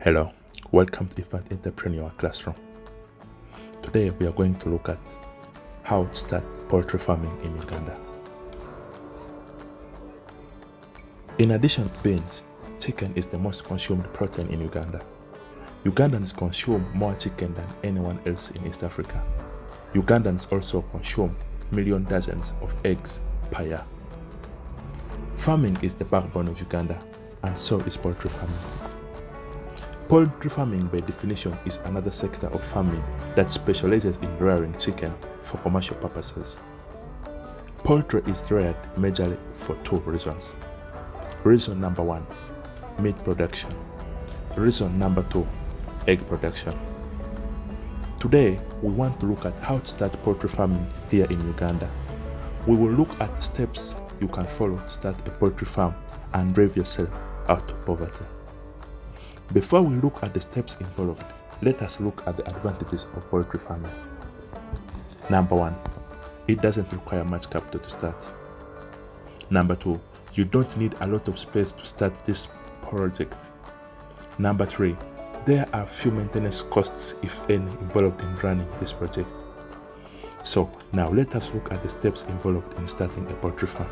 Hello, welcome to Infant Entrepreneur Classroom. Today we are going to look at how to start poultry farming in Uganda. In addition to beans, chicken is the most consumed protein in Uganda. Ugandans consume more chicken than anyone else in East Africa. Ugandans also consume million dozens of eggs per year. Farming is the backbone of Uganda, and so is poultry farming. Poultry farming, by definition, is another sector of farming that specializes in rearing chicken for commercial purposes. Poultry is reared majorly for two reasons. Reason number one, meat production. Reason number two, egg production. Today, we want to look at how to start poultry farming here in Uganda. We will look at the steps you can follow to start a poultry farm and drive yourself out of poverty. Before we look at the steps involved, let us look at the advantages of poultry farming. Number one, it doesn't require much capital to start. Number two, you don't need a lot of space to start this project. Number three, there are few maintenance costs, if any, involved in running this project. So now let us look at the steps involved in starting a poultry farm.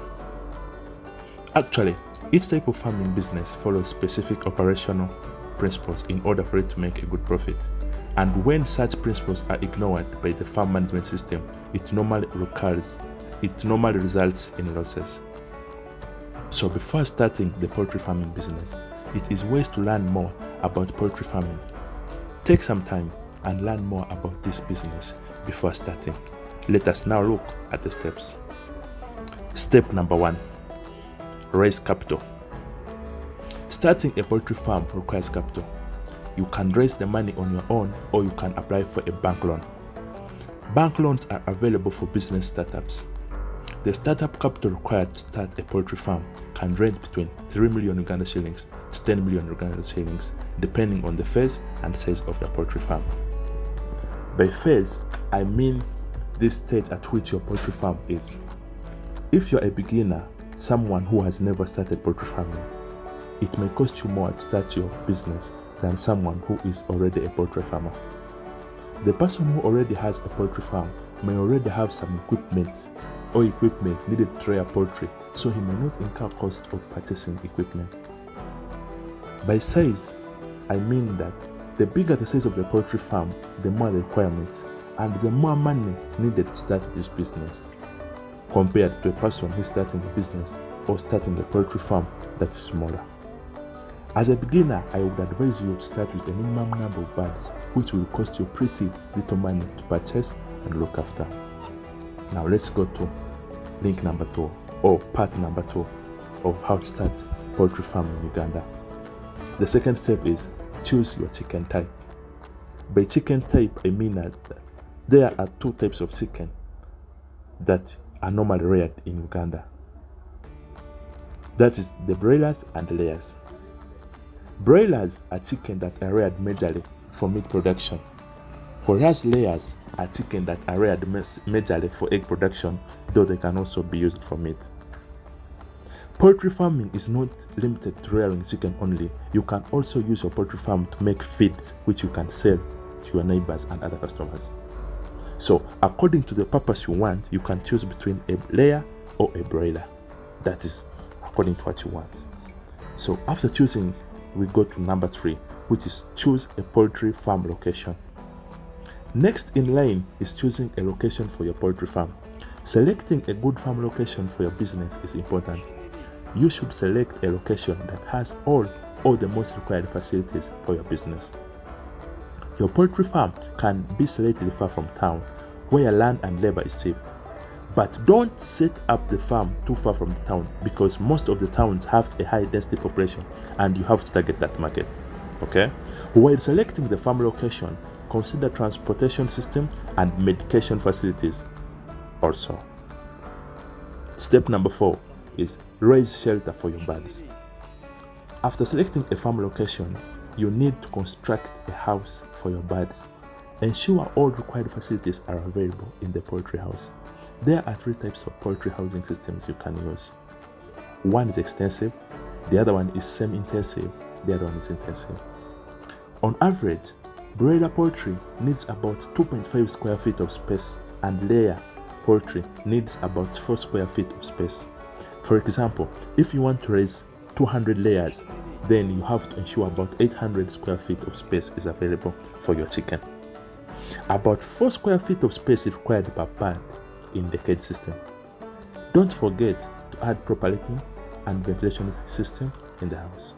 Actually, each type of farming business follows specific operational principles in order for it to make a good profit. And when such principles are ignored by the farm management system, it normally results in losses. So before starting the poultry farming business, it is wise to learn more about poultry farming. Take some time and learn more about this business before starting. Let us now look at the steps. Step number one, raise capital. Starting a poultry farm requires capital. You can raise the money on your own, or you can apply for a bank loan. Bank loans are available for business startups. The startup capital required to start a poultry farm can range between 3 million Uganda shillings to 10 million Uganda shillings, depending on the phase and size of your poultry farm. By phase, I mean this stage at which your poultry farm is. If you're a beginner, someone who has never started poultry farming, it may cost you more to start your business than someone who is already a poultry farmer. The person who already has a poultry farm may already have some equipment needed to rear poultry, so he may not incur costs of purchasing equipment. By size, I mean that the bigger the size of the poultry farm, the more the requirements and the more money needed to start this business, compared to a person who is starting a business or starting a poultry farm that is smaller. As a beginner, I would advise you to start with a minimum number of birds, which will cost you pretty little money to purchase and look after. Now let's go to link number 2, or part number 2 of how to start poultry farm in Uganda. The second step is choose your chicken type. By chicken type, I mean that there are two types of chicken that are normally reared in Uganda. That is the broilers and the layers. Broilers are chicken that are reared majorly for meat production, whereas layers are chicken that are reared majorly for egg production, though they can also be used for meat. Poultry farming is not limited to rearing chicken only. You can also use your poultry farm to make feeds which you can sell to your neighbors and other customers. So according to the purpose you want, you can choose between a layer or a broiler. That is according to what you want. So after choosing, we go to number 3, which is choose a poultry farm location. Next in line is choosing a location for your poultry farm. Selecting a good farm location for your business is important. You should select a location that has all the most required facilities for your business. Your poultry farm can be slightly far from town, where land and labor is cheap. But don't set up the farm too far from the town, because most of the towns have a high density population and you have to target that market. Okay? While selecting the farm location, consider transportation system and medication facilities also. Step number 4 is raise shelter for your birds. After selecting a farm location, you need to construct a house for your birds. Ensure all required facilities are available in the poultry house. There are 3 types of poultry housing systems you can use. One is extensive, the other one is semi-intensive, the other one is intensive. On average, broiler poultry needs about 2.5 square feet of space and layer poultry needs about 4 square feet of space. For example, if you want to raise 200 layers, then you have to ensure about 800 square feet of space is available for your chicken. About 4 square feet of space is required per bird in the cage system. Don't forget to add proper lighting and ventilation system in the house.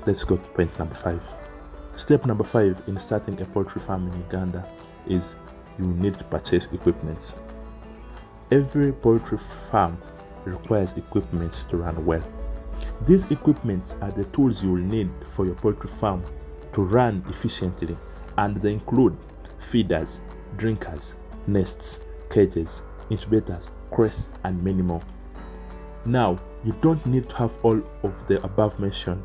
Let's go to point number 5. Step number 5 in starting a poultry farm in Uganda is you need to purchase equipment. Every poultry farm requires equipment to run well. These equipments are the tools you will need for your poultry farm to run efficiently, and they include feeders, drinkers, nests, cages, incubators, crests, and many more. Now, you don't need to have all of the above mentioned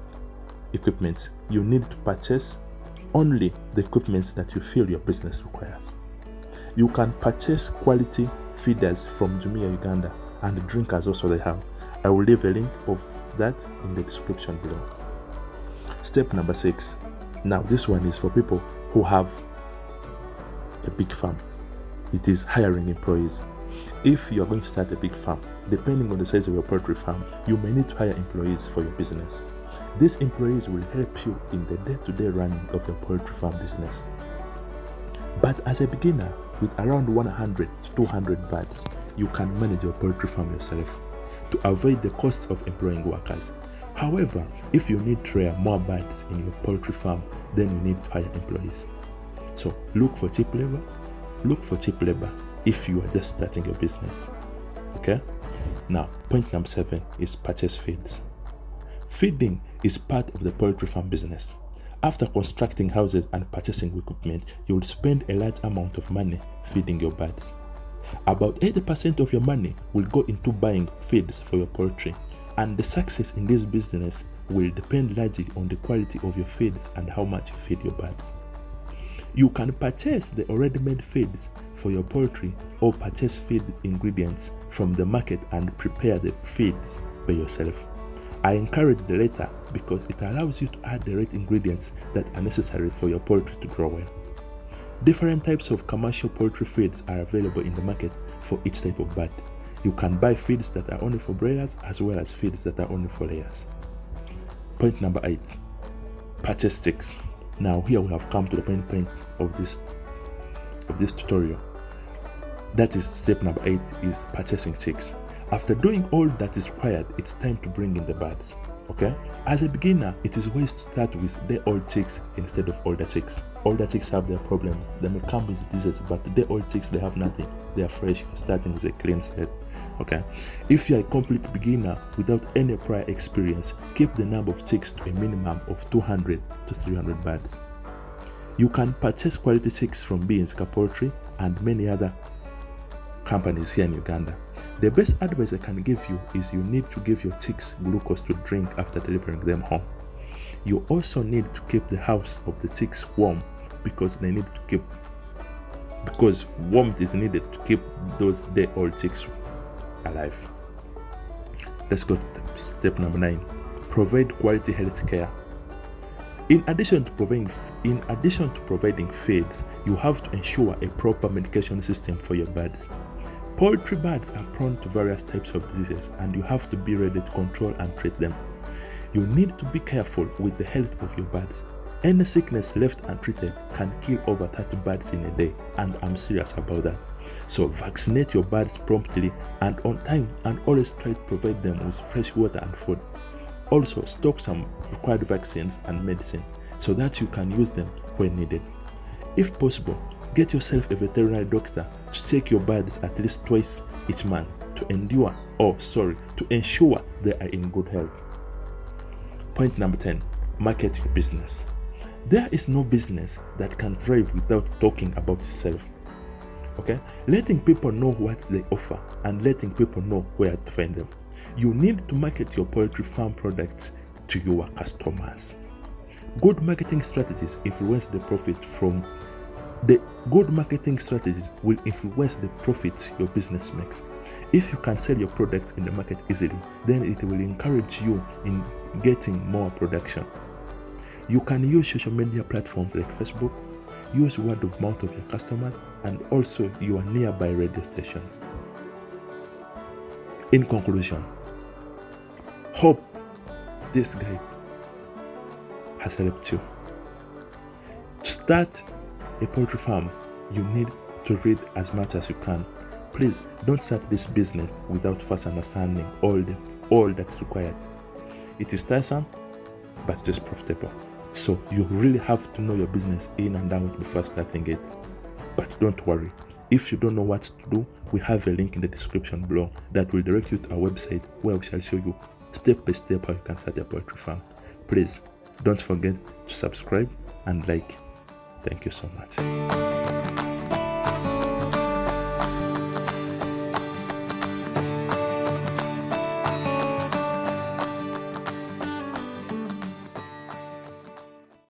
equipment. You need to purchase only the equipment that you feel your business requires. You can purchase quality feeders from Jumia Uganda, and drinkers also they have. I will leave a link of that in the description below. Step number 6. Now this one is for people who have a big farm. It is hiring employees. If you are going to start a big farm, depending on the size of your poultry farm, you may need to hire employees for your business. These employees will help you in the day-to-day running of your poultry farm business. But as a beginner, with around 100 to 200 birds, you can manage your poultry farm yourself to avoid the cost of employing workers. However, if you need to rear more birds in your poultry farm, then you need to hire employees. So look for cheap labor. Look for cheap labor if you are just starting your business. Okay? Now, point number 7 is purchase feeds. Feeding is part of the poultry farm business. After constructing houses and purchasing equipment, you will spend a large amount of money feeding your birds. About 80% of your money will go into buying feeds for your poultry, and the success in this business will depend largely on the quality of your feeds and how much you feed your birds. You can purchase the already made feeds for your poultry or purchase feed ingredients from the market and prepare the feeds by yourself. I encourage the latter because it allows you to add the right ingredients that are necessary for your poultry to grow well. Different types of commercial poultry feeds are available in the market for each type of bird. You can buy feeds that are only for broilers as well as feeds that are only for layers. Point number 8, purchase chicks. Now here we have come to the point of this tutorial. That is step number 8, is purchasing chicks. After doing all that is required, it's time to bring in the birds. Okay? As a beginner, it is wise to start with day-old chicks instead of older chicks. Older chicks have their problems. They may come with diseases, but the day-old chicks, they have nothing. They are fresh. You're starting with a clean slate. Okay? If you are a complete beginner without any prior experience, keep the number of chicks to a minimum of 200 to 300 birds. You can purchase quality chicks from Beans Poultry and many other companies here in Uganda. The best advice I can give you is you need to give your chicks glucose to drink after delivering them home. You also need to keep the house of the chicks warm because warmth is needed to keep those day-old chicks alive. Let's go to step number 9. Provide quality health care. In addition to providing feeds, you have to ensure a proper medication system for your birds. Poultry birds are prone to various types of diseases, and you have to be ready to control and treat them. You need to be careful with the health of your birds. Any sickness left untreated can kill over 30 birds in a day, and I'm serious about that. So vaccinate your birds promptly and on time, and always try to provide them with fresh water and food. Also stock some required vaccines and medicine so that you can use them when needed. If possible, get yourself a veterinary doctor to check your birds at least twice each month to ensure they are in good health. Point number 10, market your business. There is no business that can thrive without talking about itself. Okay? Letting people know what they offer and letting people know where to find them. You need to market your poultry farm products to your customers. Good marketing strategies will influence the profits your business makes. If you can sell your product in the market easily, then it will encourage you in getting more production. You can use social media platforms like Facebook, use word of mouth of your customers, and also your nearby radio stations. In conclusion, hope this guide has helped you. To start a poultry farm, you need to read as much as you can. Please don't start this business without first understanding all that's required. It is tiresome, but it is profitable. So you really have to know your business in and out before starting it. But don't worry, if you don't know what to do, we have a link in the description below that will direct you to our website where we shall show you step by step how you can start a poultry farm. Please don't forget to subscribe and like. Thank you so much.